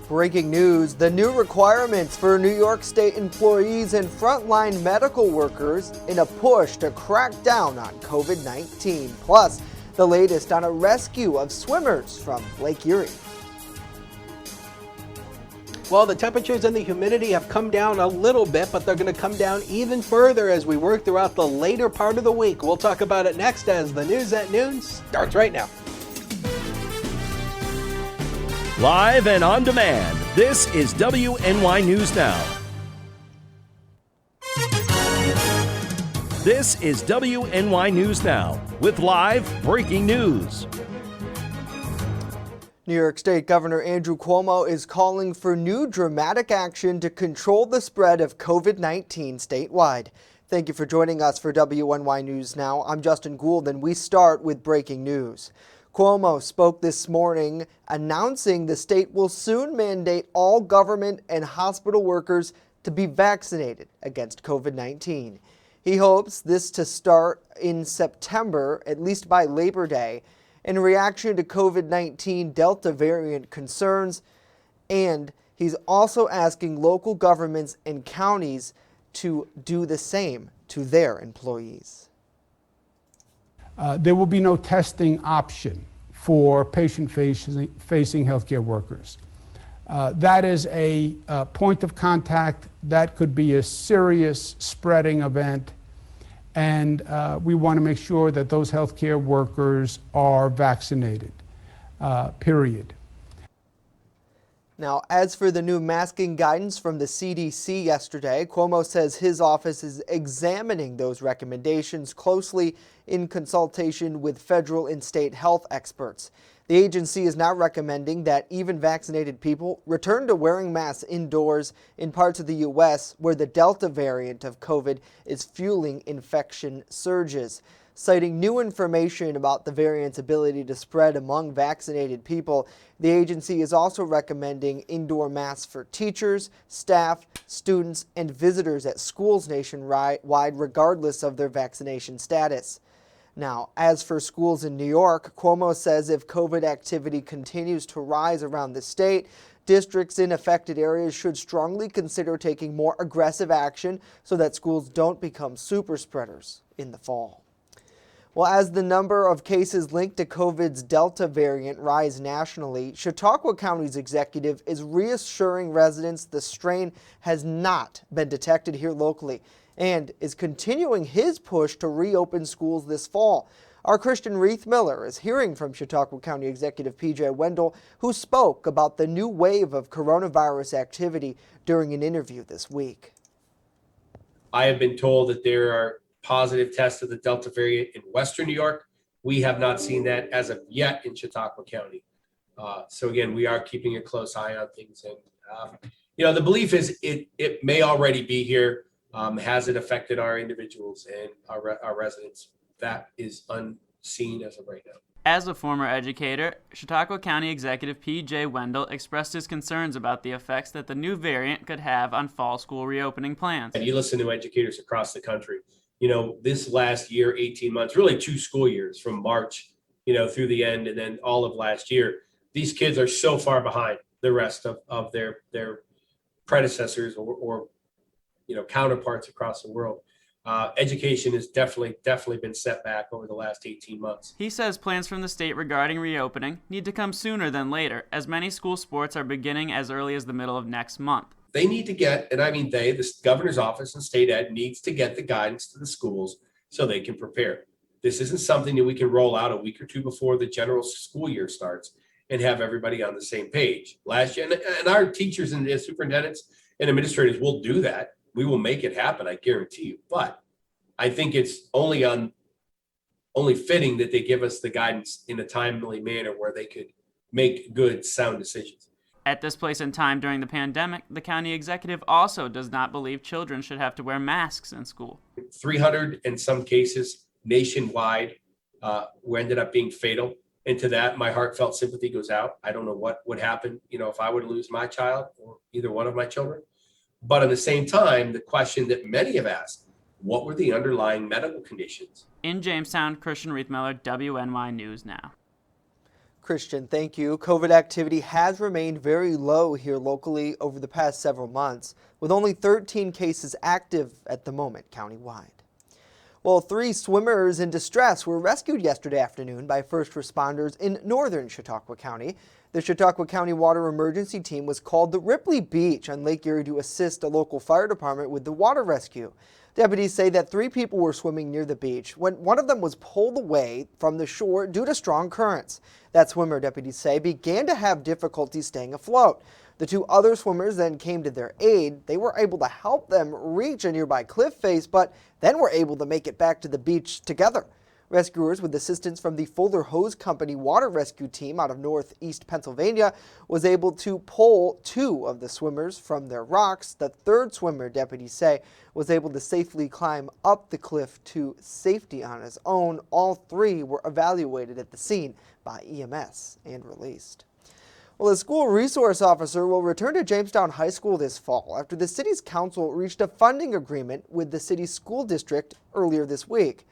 Breaking news, the new requirements for New York State employees and frontline medical workers in a push to crack down on COVID-19. Plus, the latest on a rescue of swimmers from Lake Erie. Well, the temperatures and the humidity have come down a little bit, but they're going to come down even further as we work throughout the later part of the week. We'll talk about it next as the News at Noon starts right now. Live and on demand, this is WNY News Now. This is WNY News Now with live breaking news. New York State Governor Andrew Cuomo is calling for new dramatic action to control the spread of COVID-19 statewide. Thank you for joining us for WNY News Now. I'm Justin Gould, and we start with breaking news. Cuomo spoke this morning announcing the state will soon mandate all government and hospital workers to be vaccinated against COVID-19. He hopes this to start in September, at least by Labor Day, in reaction to COVID-19 Delta variant concerns, and he's also asking local governments and counties to do the same to their employees. There will be no testing option for patient-facing healthcare workers. That is a point of contact that could be a serious spreading event, and we want to make sure that those healthcare workers are vaccinated, period. Now, as for the new masking guidance from the CDC yesterday, Cuomo says his office is examining those recommendations closely in consultation with federal and state health experts. The agency is now recommending that even vaccinated people return to wearing masks indoors in parts of the U.S. where the Delta variant of COVID is fueling infection surges. Citing new information about the variant's ability to spread among vaccinated people, the agency is also recommending indoor masks for teachers, staff, students, and visitors at schools nationwide, regardless of their vaccination status. Now, as for schools in New York, Cuomo says if COVID activity continues to rise around the state, districts in affected areas should strongly consider taking more aggressive action so that schools don't become super spreaders in the fall. Well, as the number of cases linked to COVID's Delta variant rise nationally, Chautauqua County's executive is reassuring residents the strain has not been detected here locally and is continuing his push to reopen schools this fall. Our Christian Reith Miller is hearing from Chautauqua County Executive P.J. Wendell, who spoke about the new wave of coronavirus activity during an interview this week. I have been told that there are positive tests of the Delta variant in Western New York. We have not seen that as of yet in Chautauqua County. So again, we are keeping a close eye on things. And, the belief is it may already be here. Has it affected our individuals and our residents? That is unseen as of right now. As a former educator, Chautauqua County Executive P.J. Wendell expressed his concerns about the effects that the new variant could have on fall school reopening plans. And you listen to educators across the country. This last year, 18 months, really 2 school years from March, through the end and then all of last year, these kids are so far behind the rest of their predecessors or counterparts across the world. Education has definitely been set back over the last 18 months. He says plans from the state regarding reopening need to come sooner than later, as many school sports are beginning as early as the middle of next month. They need to get, and I mean the governor's office and state ed needs to get the guidance to the schools so they can prepare. This isn't something that we can roll out a week or two before the general school year starts and have everybody on the same page. Last year, and our teachers and superintendents and administrators will do that. We will make it happen, I guarantee you. But I think it's only fitting that they give us the guidance in a timely manner where they could make good, sound decisions. At this place in time during the pandemic, the county executive also does not believe children should have to wear masks in school. 300 and some cases nationwide ended up being fatal. And to that, my heartfelt sympathy goes out. I don't know what would happen, if I were to lose my child or either one of my children. But at the same time, the question that many have asked, what were the underlying medical conditions? In Jamestown, Christian Reith Miller, WNY News Now. Christian, thank you. COVID activity has remained very low here locally over the past several months, with only 13 cases active at the moment countywide. Well, 3 swimmers in distress were rescued yesterday afternoon by first responders in northern Chautauqua County. The Chautauqua County Water Emergency Team was called to Ripley Beach on Lake Erie to assist a local fire department with the water rescue. Deputies say that 3 people were swimming near the beach when one of them was pulled away from the shore due to strong currents. That swimmer, deputies say, began to have difficulty staying afloat. The 2 other swimmers then came to their aid. They were able to help them reach a nearby cliff face, but then were able to make it back to the beach together. Rescuers, with assistance from the Fuller Hose Company water rescue team out of northeast Pennsylvania, was able to pull 2 of the swimmers from their rocks. The 3rd swimmer, deputies say, was able to safely climb up the cliff to safety on his own. All 3 were evaluated at the scene by EMS and released. Well, a school resource officer will return to Jamestown High School this fall after the city's council reached a funding agreement with the city's school district earlier this week.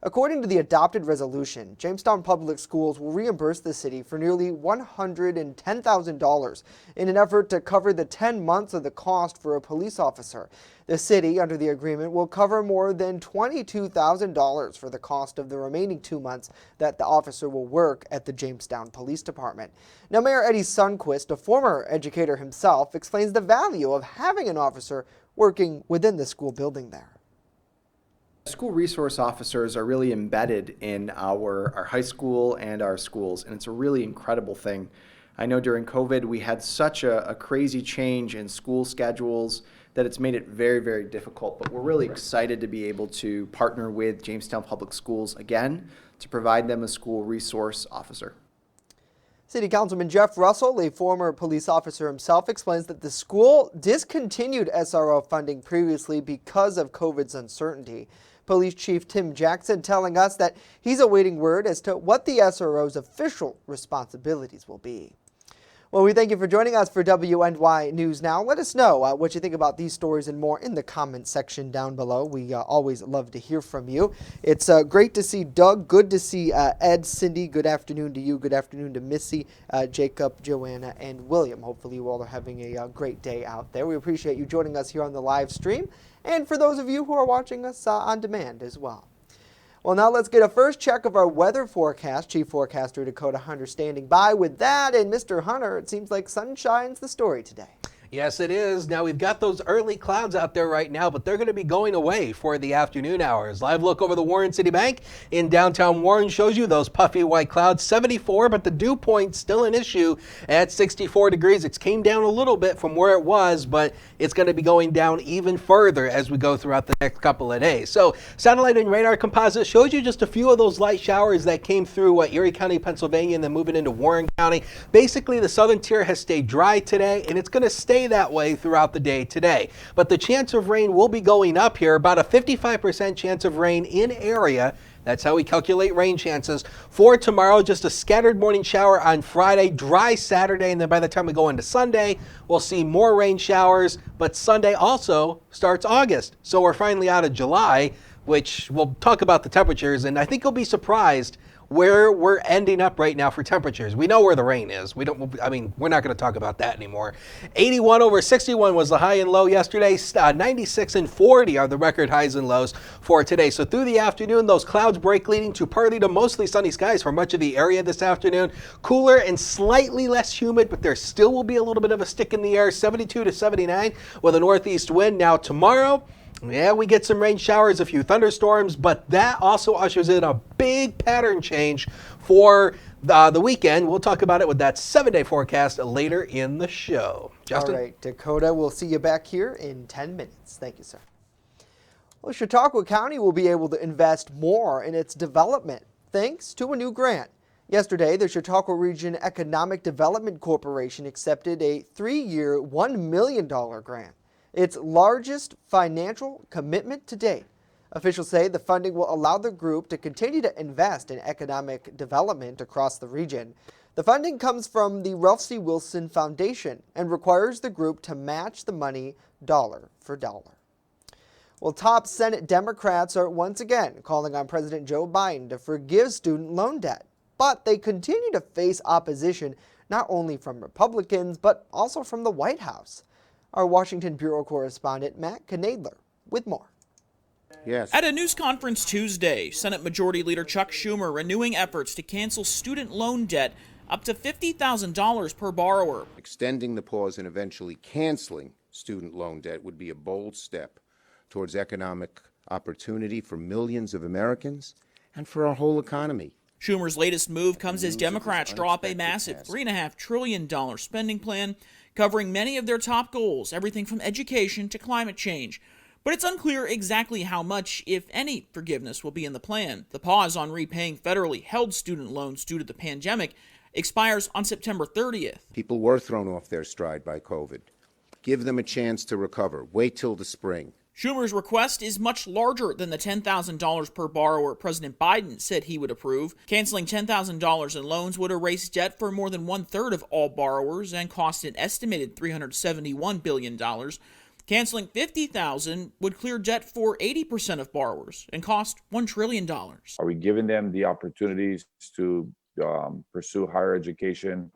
According to the adopted resolution, Jamestown Public Schools will reimburse the city for nearly $110,000 in an effort to cover the 10 months of the cost for a police officer. The city, under the agreement, will cover more than $22,000 for the cost of the remaining 2 months that the officer will work at the Jamestown Police Department. Now, Mayor Eddie Sundquist, a former educator himself, explains the value of having an officer working within the school building there. School resource officers are really embedded in our high school and our schools, and it's a really incredible thing. I know during COVID we had such a crazy change in school schedules that it's made it very, very difficult, but we're really excited to be able to partner with Jamestown Public Schools again to provide them a school resource officer. City Councilman Jeff Russell, a former police officer himself, explains that the school discontinued SRO funding previously because of COVID's uncertainty. Police Chief Tim Jackson telling us that he's awaiting word as to what the SRO's official responsibilities will be. Well, we thank you for joining us for WNY News Now. Let us know what you think about these stories and more in the comments section down below. We always love to hear from you. It's great to see Doug. Good to see Ed, Cindy. Good afternoon to you. Good afternoon to Missy, Jacob, Joanna, and William. Hopefully you all are having a great day out there. We appreciate you joining us here on the live stream, and for those of you who are watching us on demand as well. Well, now let's get a first check of our weather forecast. Chief Forecaster Dakota Hunter standing by with that. And Mr. Hunter, it seems like sunshine's the story today. Yes, it is. Now, we've got those early clouds out there right now, but they're going to be going away for the afternoon hours. Live look over the Warren City Bank in downtown Warren shows you those puffy white clouds, 74, but the dew point still an issue at 64 degrees. It came down a little bit from where it was, but it's going to be going down even further as we go throughout the next couple of days. So, satellite and radar composite shows you just a few of those light showers that came through Erie County, Pennsylvania, and then moving into Warren County. Basically, the southern tier has stayed dry today, and it's going to stay that way throughout the day today. But the chance of rain will be going up here, about a 55% chance of rain in area. That's how we calculate rain chances for tomorrow. Just a scattered morning shower on Friday, dry Saturday, and then by the time we go into Sunday, we'll see more rain showers. But Sunday also starts August. So we're finally out of July, which we'll talk about the temperatures, and I think you'll be surprised where we're ending up right now for temperatures. We know where the rain is. We're not going to talk about that anymore. 81 over 61 was the high and low yesterday. 96 and 40 are the record highs and lows for today. So through the afternoon, those clouds break, leading to partly to mostly sunny skies for much of the area this afternoon. Cooler and slightly less humid, but there still will be a little bit of a stick in the air, 72 to 79 with a northeast wind. Now tomorrow, yeah, we get some rain showers, a few thunderstorms, but that also ushers in a big pattern change for the weekend. We'll talk about it with that 7-day forecast later in the show. Justin? All right, Dakota, we'll see you back here in 10 minutes. Thank you, sir. Well, Chautauqua County will be able to invest more in its development thanks to a new grant. Yesterday, the Chautauqua Region Economic Development Corporation accepted a 3-year, $1 million grant. Its largest financial commitment to date. Officials say the funding will allow the group to continue to invest in economic development across the region. The funding comes from the Ralph C. Wilson Foundation and requires the group to match the money dollar for dollar. Well, top Senate Democrats are once again calling on President Joe Biden to forgive student loan debt. but they continue to face opposition not only from Republicans, but also from the White House. Our Washington Bureau correspondent Matt Knadler with more. Yes. At a news conference Tuesday, Senate Majority Leader Chuck Schumer renewing efforts to cancel student loan debt up to $50,000 per borrower. Extending the pause and eventually canceling student loan debt would be a bold step towards economic opportunity for millions of Americans and for our whole economy. Schumer's latest move comes as Democrats drop a massive $3.5 trillion spending plan covering many of their top goals, everything from education to climate change. But it's unclear exactly how much, if any, forgiveness will be in the plan. The pause on repaying federally held student loans due to the pandemic expires on September 30th. People were thrown off their stride by COVID. Give them a chance to recover. Wait till the spring. Schumer's request is much larger than the $10,000 per borrower President Biden said he would approve. Canceling $10,000 in loans would erase debt for more than one-third of all borrowers and cost an estimated $371 billion. Canceling $50,000 would clear debt for 80% of borrowers and cost $1 trillion. Are we giving them the opportunities to pursue higher education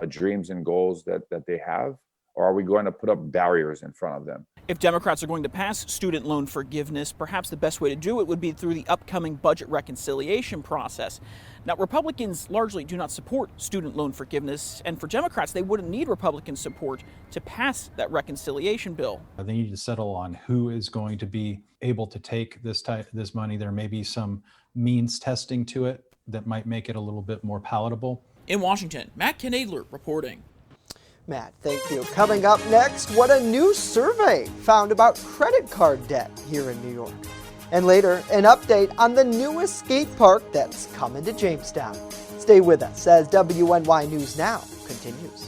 dreams and goals that they have? Or are we going to put up barriers in front of them? If Democrats are going to pass student loan forgiveness, perhaps the best way to do it would be through the upcoming budget reconciliation process. Now, Republicans largely do not support student loan forgiveness, and for Democrats, they wouldn't need Republican support to pass that reconciliation bill. They need to settle on who is going to be able to take this money. There may be some means testing to it that might make it a little bit more palatable. In Washington, Matt Knadler reporting. Matt, thank you. Coming up next, what a new survey found about credit card debt here in New York. And later, an update on the newest skate park that's coming to Jamestown. Stay with us as WNY News Now continues.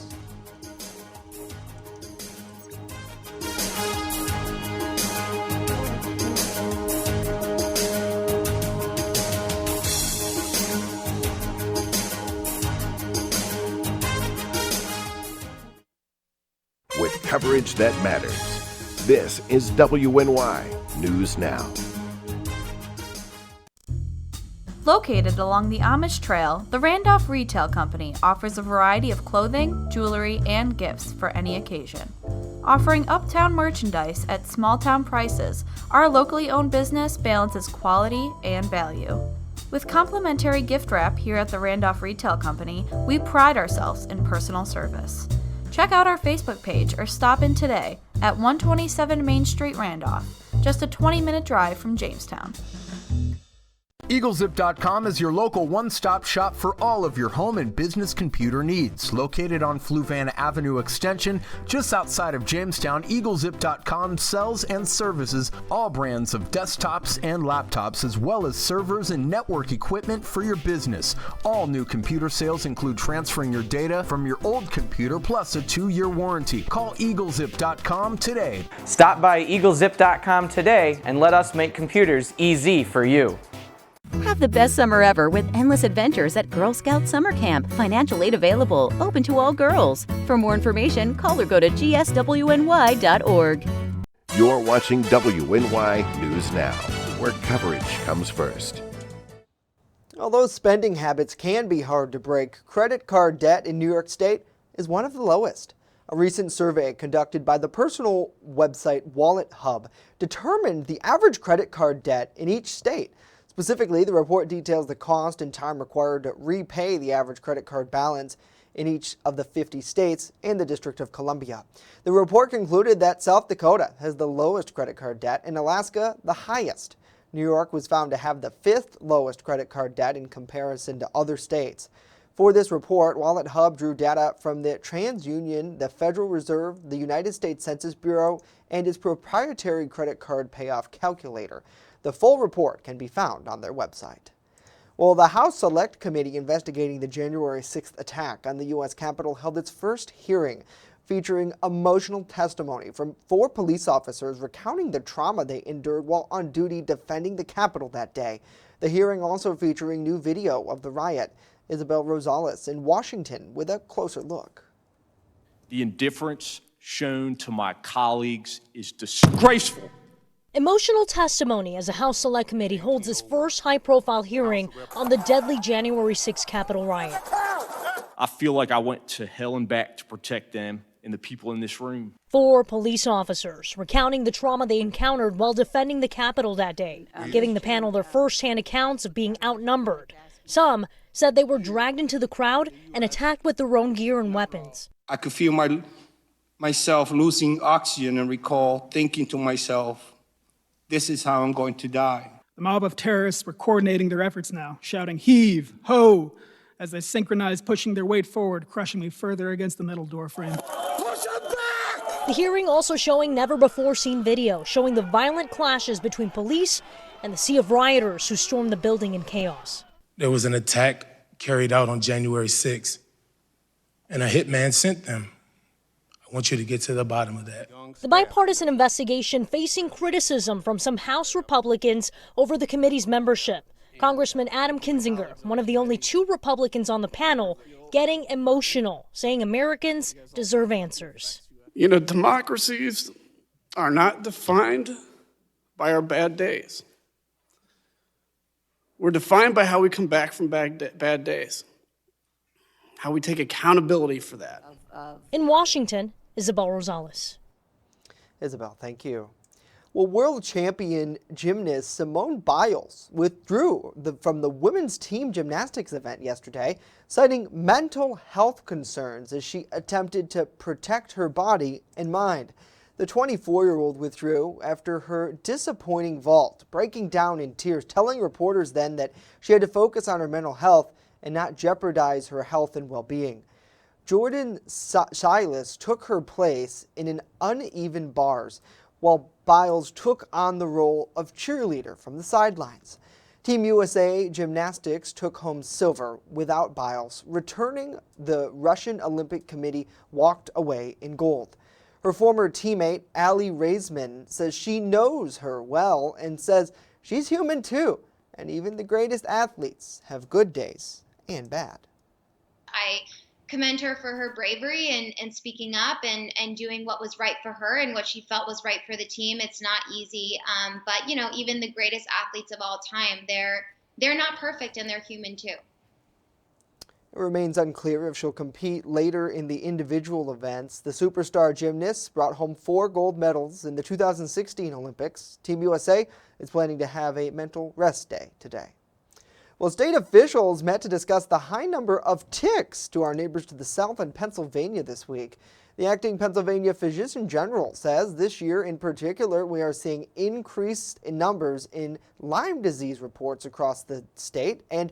With coverage that matters. This is WNY News Now. Located along the Amish Trail, the Randolph Retail Company offers a variety of clothing, jewelry, and gifts for any occasion. Offering uptown merchandise at small-town prices, our locally owned business balances quality and value. With complimentary gift wrap here at the Randolph Retail Company, we pride ourselves in personal service. Check out our Facebook page or stop in today at 127 Main Street, Randolph, just a 20-minute drive from Jamestown. EagleZip.com is your local one-stop shop for all of your home and business computer needs. Located on Fluvan Avenue Extension, just outside of Jamestown, EagleZip.com sells and services all brands of desktops and laptops, as well as servers and network equipment for your business. All new computer sales include transferring your data from your old computer plus a 2-year warranty. Call EagleZip.com today. Stop by EagleZip.com today and let us make computers easy for you. Have the best summer ever with endless adventures at Girl Scout Summer Camp. Financial aid available, open to all girls. For more information, call or go to gswny.org. You're watching WNY News Now, where coverage comes first. Although spending habits can be hard to break, credit card debt in New York State is one of the lowest. A recent survey conducted by the personal website Wallet Hub determined the average credit card debt in each state. Specifically, the report details the cost and time required to repay the average credit card balance in each of the 50 states and the District of Columbia. The report concluded that South Dakota has the lowest credit card debt and Alaska the highest. New York was found to have the 5th lowest credit card debt in comparison to other states. For this report, Wallet Hub drew data from the TransUnion, the Federal Reserve, the United States Census Bureau, and its proprietary credit card payoff calculator. The full report can be found on their website. Well, the House Select Committee investigating the January 6th attack on the U.S. Capitol held its first hearing, featuring emotional testimony from 4 police officers recounting the trauma they endured while on duty defending the Capitol that day. The hearing also featuring new video of the riot. Isabel Rosales in Washington with a closer look. The indifference shown to my colleagues is disgraceful Emotional testimony as a House Select Committee holds its first high-profile hearing on the deadly January 6 Capitol riot. I feel like I went to hell and back to protect them and the people in this room. 4 police officers recounting the trauma they encountered while defending the Capitol that day, giving the panel their first-hand accounts of being outnumbered. Some said they were dragged into the crowd and attacked with their own gear and weapons. I could feel myself losing oxygen and recall thinking to myself, this is how I'm going to die. The mob of terrorists were coordinating their efforts now, shouting heave, ho, as they synchronized, pushing their weight forward, crushing me further against the metal door frame. The hearing also showing never-before-seen video showing the violent clashes between police and the sea of rioters who stormed the building in chaos. There was an attack carried out on January 6th, and a hitman sent them. I want you to get to the bottom of that. The bipartisan investigation facing criticism from some House Republicans over the committee's membership. Congressman Adam Kinzinger, one of the only 2 Republicans on the panel, getting emotional, saying Americans deserve answers. You know, democracies are not defined by our bad days. We're defined by how we come back from bad days, how we take accountability for that. In Washington, Isabel Rosales. Isabel, thank you. Well, world champion gymnast Simone Biles withdrew from the women's team gymnastics event yesterday, citing mental health concerns as she attempted to protect her body and mind. The 24-year-old withdrew after her disappointing vault, breaking down in tears, telling reporters then that she had to focus on her mental health and not jeopardize her health and well-being. Jordan Silas took her place in an uneven bars, while Biles took on the role of cheerleader from the sidelines. Team USA Gymnastics took home silver without Biles. Returning, the Russian Olympic Committee walked away in gold. Her former teammate, Ali Raisman, says she knows her well and says she's human too, and even the greatest athletes have good days and bad. I commend her for her bravery and speaking up and doing what was right for her and what she felt was right for the team. It's not easy, but you know, even the greatest athletes of all time, they're not perfect and they're human too. It remains unclear if she'll compete later in the individual events. The superstar gymnast brought home 4 gold medals in the 2016 Olympics. Team USA is planning to have a mental rest day today. Well, state officials met to discuss the high number of ticks to our neighbors to the south in Pennsylvania this week. The acting Pennsylvania Physician General says this year in particular, we are seeing increased numbers in Lyme disease reports across the state, and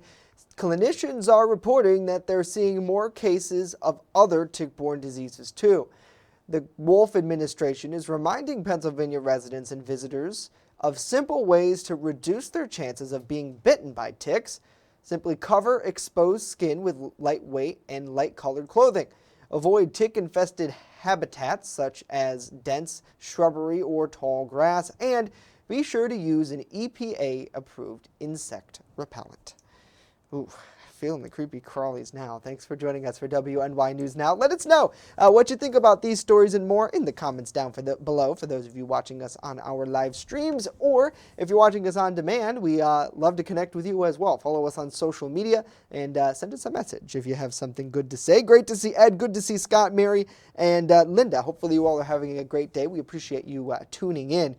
clinicians are reporting that they're seeing more cases of other tick-borne diseases too. The Wolf administration is reminding Pennsylvania residents and visitors of simple ways to reduce their chances of being bitten by ticks. Simply cover exposed skin with lightweight and light-colored clothing. Avoid tick-infested habitats such as dense shrubbery or tall grass, and be sure to use an EPA-approved insect repellent. Ooh, feeling the creepy crawlies now. Thanks for joining us for WNY News Now. Let us know what you think about these stories and more in the comments down below for those of you watching us on our live streams, or if you're watching us on demand, we love to connect with you as well. Follow us on social media and send us a message if you have something good to say. Great to see Ed, good to see Scott, Mary, and Linda. Hopefully you all are having a great day. We appreciate you tuning in.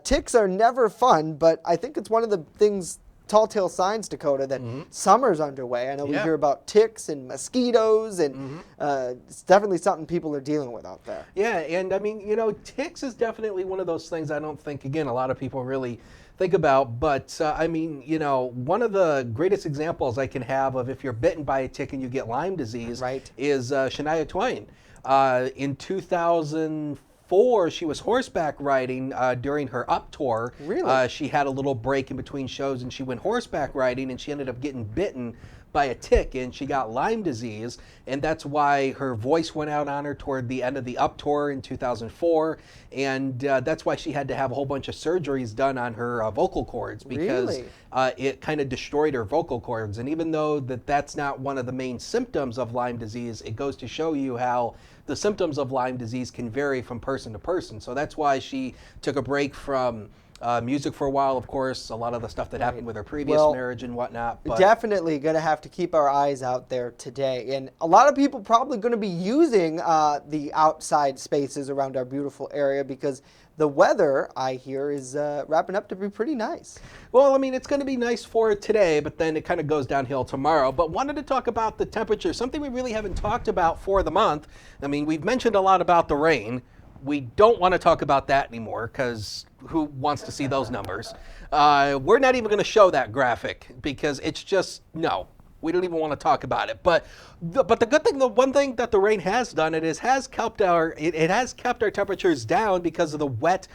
Ticks are never fun, but I think it's one of the things, tall tale signs, Dakota, that summer's underway. I know we hear about ticks and mosquitoes, and it's definitely something people are dealing with out there. Yeah, and I mean, you know, ticks is definitely one of those things I don't think, again, a lot of people really think about. But I mean, you know, one of the greatest examples I can have of if you're bitten by a tick and you get Lyme disease is Shania Twain. In 2004, she was horseback riding during her Up tour. Really? She had a little break in between shows and she went horseback riding, and she ended up getting bitten by a tick and she got Lyme disease, and that's why her voice went out on her toward the end of the Up tour in 2004, and that's why she had to have a whole bunch of surgeries done on her vocal cords, because it kind of destroyed her vocal cords. And even though that's not one of the main symptoms of Lyme disease, it goes to show you how the symptoms of Lyme disease can vary from person to person. So that's why she took a break from music for a while, of course, a lot of the stuff that happened with her previous marriage and whatnot. But definitely going to have to keep our eyes out there today. And a lot of people probably going to be using the outside spaces around our beautiful area because the weather, I hear, is wrapping up to be pretty nice. Well, I mean, it's going to be nice for today, but then it kind of goes downhill tomorrow. But wanted to talk about the temperature, something we really haven't talked about for the month. I mean, we've mentioned a lot about the rain. We don't want to talk about that anymore because who wants to see those numbers? We're not even going to show that graphic because it's just, no. We don't even want to talk about it. But the good thing, the one thing that the rain has done, it has kept our temperatures down because of the wet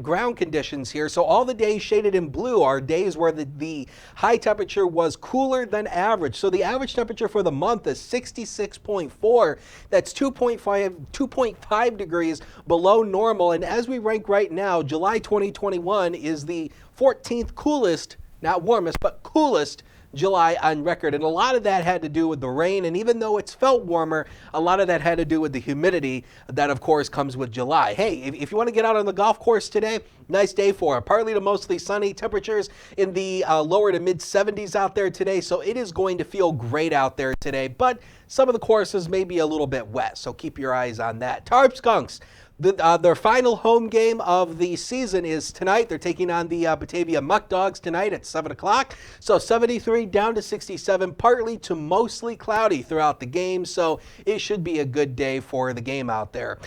ground conditions here. So all the days shaded in blue are days where the high temperature was cooler than average. So the average temperature for the month is 66.4. That's 2.5 degrees below normal. And as we rank right now, July 2021 is the 14th coolest, not warmest, but coolest July on record. And a lot of that had to do with the rain. And even though it's felt warmer, a lot of that had to do with the humidity that, of course, comes with July. Hey, if you want to get out on the golf course today, nice day for it. Partly to mostly sunny, temperatures in the lower to mid 70s out there today. So it is going to feel great out there today. But some of the courses may be a little bit wet. So keep your eyes on that. Tarp Skunks. Their final home game of the season is tonight. They're taking on the Batavia Muck Dogs tonight at 7 o'clock. So 73 down to 67, partly to mostly cloudy throughout the game. So it should be a good day for the game out there.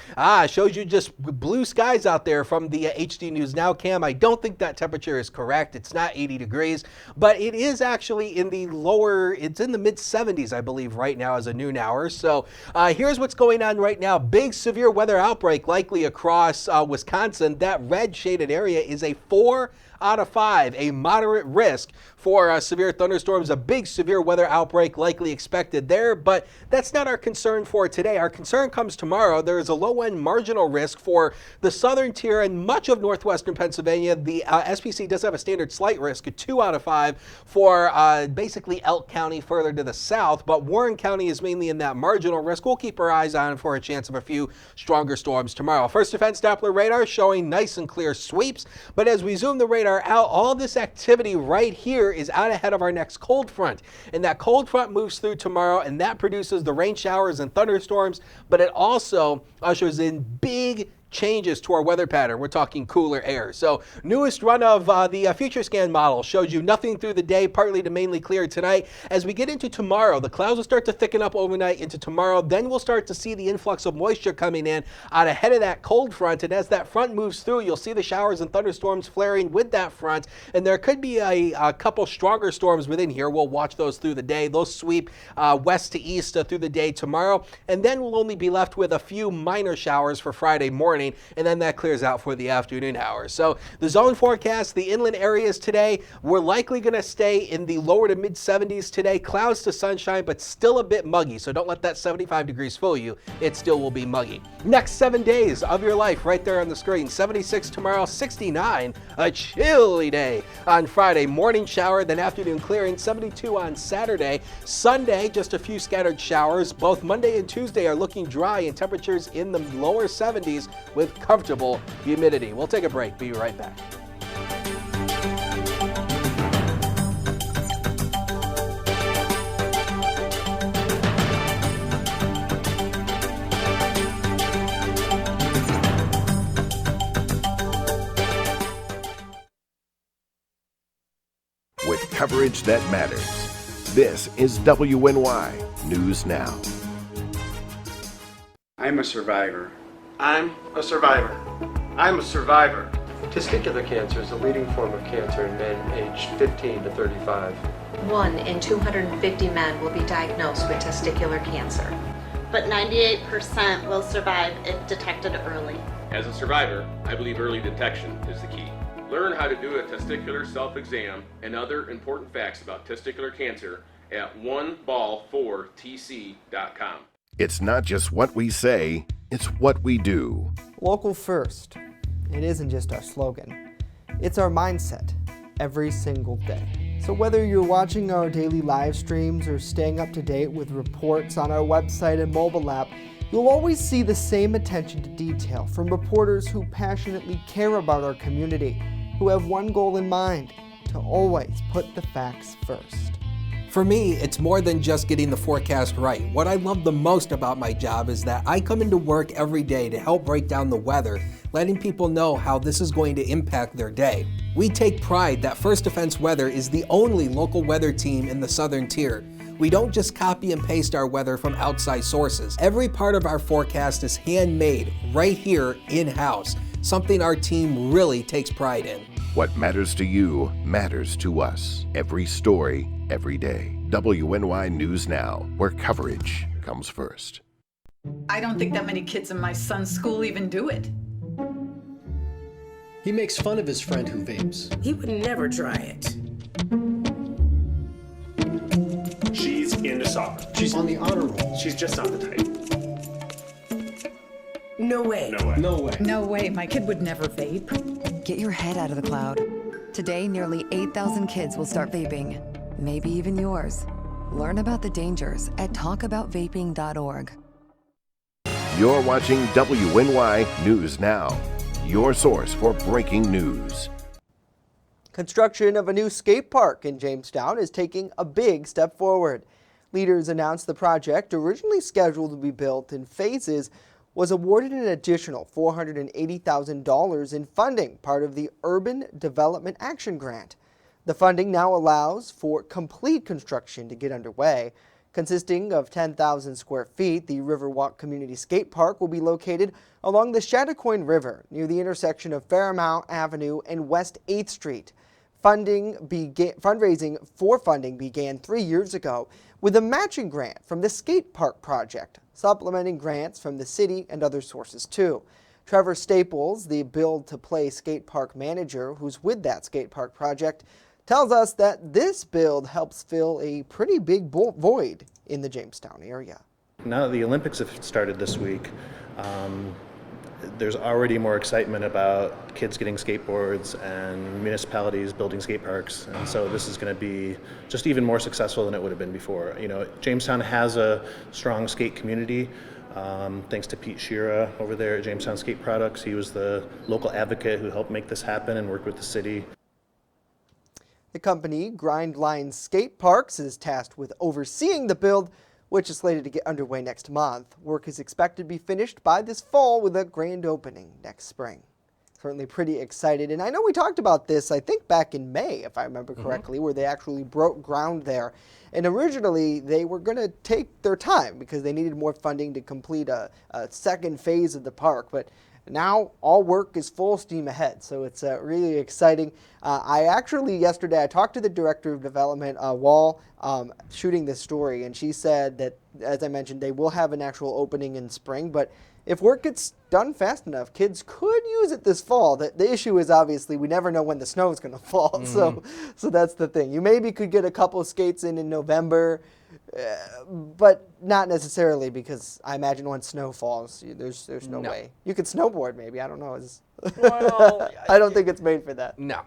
Shows you just blue skies out there from the HD News Now cam. I don't think that temperature is correct. It's not 80 degrees, but it is actually in the it's in the mid 70s, I believe, right now as a noon hour. So here's what's going on right now. Big severe weather outbreak likely across Wisconsin. That red shaded area is a 4 out of 5, a moderate risk for severe thunderstorms. A big severe weather outbreak likely expected there, but that's not our concern for today. Our concern comes tomorrow. There is a low-end marginal risk for the southern tier and much of northwestern Pennsylvania. The SPC does have a standard slight risk, a 2 out of 5 for basically Elk County further to the south, but Warren County is mainly in that marginal risk. We'll keep our eyes on for a chance of a few stronger storms tomorrow. First Defense Doppler radar showing nice and clear sweeps, but as we zoom the radar out, all this activity right here is out ahead of our next cold front. And that cold front moves through tomorrow, and that produces the rain showers and thunderstorms, but it also ushers in big changes to our weather pattern. We're talking cooler air. So newest run of the future scan model shows you nothing through the day, partly to mainly clear tonight. As we get into tomorrow, the clouds will start to thicken up overnight into tomorrow. Then we'll start to see the influx of moisture coming in out ahead of that cold front. And as that front moves through, you'll see the showers and thunderstorms flaring with that front. And there could be a couple stronger storms within here. We'll watch those through the day. Those sweep west to east through the day tomorrow. And then we'll only be left with a few minor showers for Friday morning. And then that clears out for the afternoon hours. So the zone forecast, the inland areas today, we're likely going to stay in the lower to mid 70s today. Clouds to sunshine, but still a bit muggy. So don't let that 75 degrees fool you. It still will be muggy. Next 7 days of your life right there on the screen. 76 tomorrow, 69, a chilly day on Friday. Morning shower, then afternoon clearing. 72 on Saturday. Sunday, just a few scattered showers. Both Monday and Tuesday are looking dry and temperatures in the lower 70s with comfortable humidity. We'll take a break. Be right back. With coverage that matters. This is WNY News Now. I'm a survivor. I'm a survivor. I'm a survivor. Testicular cancer is the leading form of cancer in men aged 15 to 35. 1 in 250 men will be diagnosed with testicular cancer. But 98% will survive if detected early. As a survivor, I believe early detection is the key. Learn how to do a testicular self-exam and other important facts about testicular cancer at oneball4tc.com. It's not just what we say, it's what we do. Local first. It isn't just our slogan. It's our mindset every single day. So whether you're watching our daily live streams or staying up to date with reports on our website and mobile app, You'll always see the same attention to detail from reporters who passionately care about our community, who have one goal in mind: to always put the facts first. For me, it's more than just getting the forecast right. What I love the most about my job is that I come into work every day to help break down the weather, letting people know how this is going to impact their day. We take pride that First Defense Weather is the only local weather team in the Southern Tier. We don't just copy and paste our weather from outside sources. Every part of our forecast is handmade right here in-house, something our team really takes pride in. What matters to you matters to us. Every story, every day. WNY News Now, where coverage comes first. I don't think that many kids in my son's school even do it. He makes fun of his friend who vapes. He would never try it. She's into soccer. She's on the honor roll. She's just not the type. No way. No way. No way. No way, my kid would never vape. Get your head out of the cloud. Today, nearly 8,000 kids will start vaping, maybe even yours. Learn about the dangers at talkaboutvaping.org. You're watching WNY News Now, your source for breaking news. Construction of a new skate park in Jamestown is taking a big step forward. Leaders announced the project, originally scheduled to be built in phases, was awarded an additional $480,000 in funding, part of the Urban Development Action Grant. The funding now allows for complete construction to get underway. Consisting of 10,000 square feet, the Riverwalk Community Skate Park will be located along the Chattacoin River near the intersection of Fairmount Avenue and West 8th Street. Fundraising for funding began 3 years ago with a matching grant from the Skatepark project, supplementing grants from the city and other sources too. Trevor Staples, the Build to Play skate park manager who's with that skate park project, tells us that this build helps fill a pretty big void in the Jamestown area. Now that the Olympics have started this week, there's already more excitement about kids getting skateboards and municipalities building skate parks, and so this is going to be just even more successful than it would have been before. You know, Jamestown has a strong skate community, thanks to Pete Shira over there at Jamestown Skate Products. He was the local advocate who helped make this happen and worked with the city. The company, Grindline Skate Parks, is tasked with overseeing the build, which is slated to get underway next month. Work is expected to be finished by this fall with a grand opening next spring. Certainly pretty excited. And I know we talked about this, I think back in May, if I remember correctly, where they actually broke ground there. And originally they were going to take their time because they needed more funding to complete a second phase of the park. But now all work is full steam ahead, so it's really exciting. Yesterday I talked to the director of development, Wall, shooting this story, and she said that, as I mentioned, they will have an actual opening in spring, but if work gets done fast enough, kids could use it this fall. The issue is obviously we never know when the snow is going to fall, so that's the thing. You maybe could get a couple of skates in November, but not necessarily, because I imagine when snow falls, there's no way. You could snowboard maybe, I don't know. Well, I don't think it's made for that. No.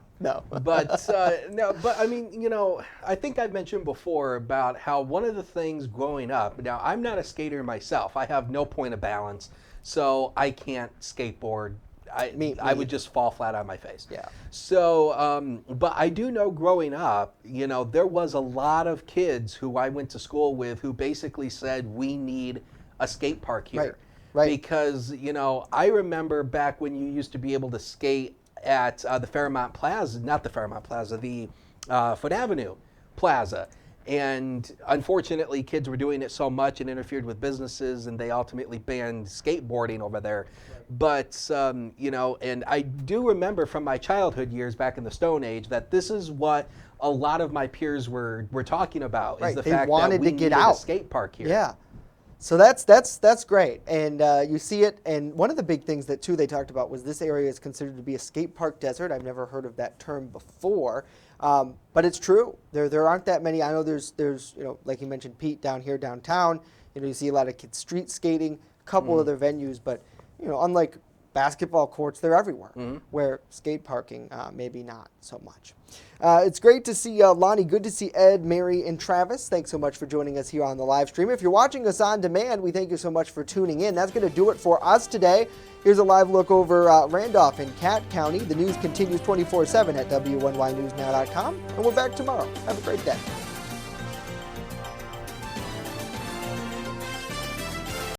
But I mean, you know, I think I've mentioned before about how one of the things growing up, now I'm not a skater myself. I have no point of balance, so I can't skateboard. I would just fall flat on my face. Yeah. So, but I do know growing up, you know, there was a lot of kids who I went to school with who basically said, we need a skate park here. Right. Because, you know, I remember back when you used to be able to skate at the Fairmount Plaza, not the Fairmount Plaza, the Foote Avenue Plaza. And unfortunately, kids were doing it so much and interfered with businesses, and they ultimately banned skateboarding over there. But, you know, and I do remember from my childhood years back in the Stone Age that this is what a lot of my peers were talking about, is the fact that we needed a skate park here. Yeah. So that's great, and you see it. And one of the big things that too they talked about was this area is considered to be a skate park desert. I've never heard of that term before, but it's true. There aren't that many. I know there's you know, like you mentioned, Pete, down here downtown. You know, you see a lot of kids street skating, a couple other venues, but you know, unlike basketball courts, they're everywhere, where skate parking, maybe not so much. It's great to see Lonnie. Good to see Ed, Mary, and Travis. Thanks so much for joining us here on the live stream. If you're watching us on demand, we thank you so much for tuning in. That's going to do it for us today. Here's a live look over Randolph and Cat County. The news continues 24/7 at WNYNewsNow.com, and we're back tomorrow. Have a great day.